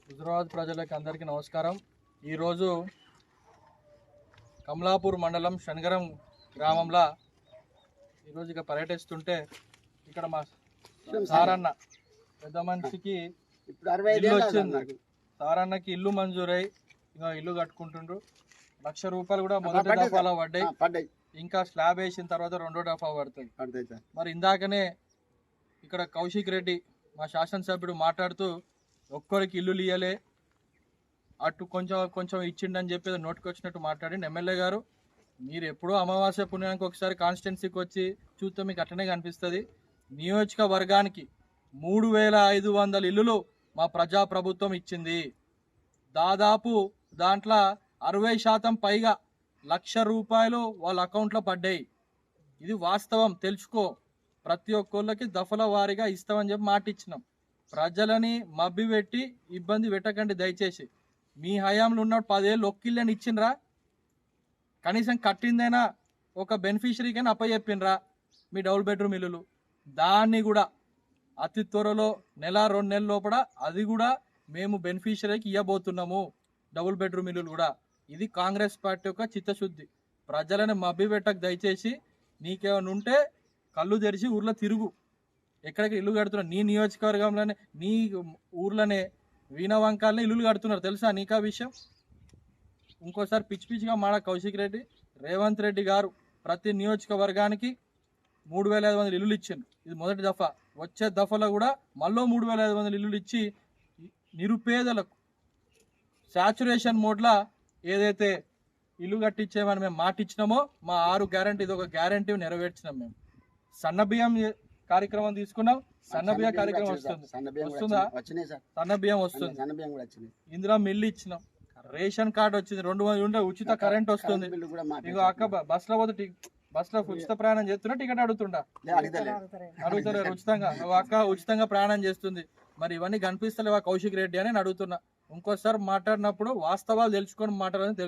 హుజరాబాద్ ప్రజలకు అందరికీ నమస్కారం. ఈరోజు కమలాపూర్ మండలం శనగరం గ్రామంలో ఈరోజు ఇక పర్యటిస్తుంటే ఇక్కడ మా సారన్న పెద్ద మనిషికి ఇల్లు వచ్చింది. సారన్నకి ఇల్లు మంజూరై ఇంకా ఇల్లు కట్టుకుంటుండ్రు. ₹1,00,000 కూడా మొదటి దఫాలో పడ్డాయి. ఇంకా స్లాబ్ వేసిన తర్వాత రెండో దఫా పడుతుంది. మరి ఇందాకనే ఇక్కడ కౌశిక్ రెడ్డి మా శాసనసభ్యుడు మాట్లాడుతూ ఒక్కరికి ఇల్లు ఇయ్యలే, అటు కొంచెం ఇచ్చిండని చెప్పి నోటికి వచ్చినట్టు మాట్లాడి ఎమ్మెల్యే గారు, మీరు ఎప్పుడో అమావాస్య పుణ్యానికి ఒకసారి కాన్స్టిట్యున్సీకి వచ్చి చూస్తే మీకు అట్లనే కనిపిస్తుంది. నియోజకవర్గానికి 3,500 ఇల్లులు మా ప్రజాప్రభుత్వం ఇచ్చింది. దాదాపు దాంట్లో 60% పైగా ₹1,00,000 వాళ్ళ అకౌంట్లో పడ్డాయి. ఇది వాస్తవం, తెలుసుకో. ప్రతి ఒక్కళ్ళకి దఫల వారీగా ఇస్తామని చెప్పి మాట ఇచ్చినాం. ప్రజలని మబ్బి పెట్టి ఇబ్బంది పెట్టకండి దయచేసి. మీ హయాంలో ఉన్న 10 ఏళ్ళు ఒక్కిళ్ళని ఇచ్చిండ్రా? కనీసం కట్టిందైనా ఒక బెనిఫిషరీకైనా అప్పచెప్పినరా? మీ డబుల్ బెడ్రూమ్ ఇల్లులు దాన్ని కూడా అతి త్వరలో 1-2 నెలల లోపల అది కూడా మేము బెనిఫిషరీకి ఇవ్వబోతున్నాము, డబుల్ బెడ్రూమ్ ఇల్లులు కూడా. ఇది కాంగ్రెస్ పార్టీ యొక్క చిత్తశుద్ధి. ప్రజలను మబ్బి పెట్టక దయచేసి. నీకేమైనా ఉంటే కళ్ళు తెరిచి ఊర్లో తిరుగు. ఎక్కడికి ఇల్లు కడుతున్నారు? నీ నియోజకవర్గంలోనే నీ ఊర్లోనే వీణవంకాలనే ఇల్లులు కడుతున్నారు, తెలుసా నీకా విషయం? ఇంకోసారి పిచ్చిగా కౌశిక్ రెడ్డి, రేవంత్ రెడ్డి గారు ప్రతి నియోజకవర్గానికి 3,500 ఇల్లులు ఇచ్చిండ్రు. ఇది మొదటి దఫా. వచ్చే దఫాలో కూడా మళ్ళీ 3,500 ఇల్లులు ఇచ్చి నిరుపేదలకు సాచురేషన్ మోడ్లా ఏదైతే ఇల్లు కట్టించేమని మేము మాట ఇచ్చినామో మా 6 గ్యారంటీ, ఇది ఒక గ్యారంటీ నెరవేర్చినాం. మేము సన్నబియ్యం కార్యక్రమం తీసుకున్నాం. సన్నబియ్యం కార్యక్రమం వస్తుందా? సన్నబియ్యం వస్తుంది. ఇందులో మిల్లు ఇచ్చినాం. రేషన్ కార్డు వచ్చింది. 200 ఉండే ఉచిత కరెంట్ వస్తుంది. ఇక అక్క బస్సులో పోతే బస్సులో ఉచిత ప్రయాణం చేస్తున్నా టికెట్ అడుగుతారు ఉచితంగా. అక్క ఉచితంగా ప్రయాణం చేస్తుంది. మరి ఇవన్నీ కనిపిస్తలేవా కౌశిక్ రెడ్డి అని అడుగుతున్నా. ఇంకోసారి మాట్లాడినప్పుడు వాస్తవాలు తెలుసుకొని మాట్లాడాలని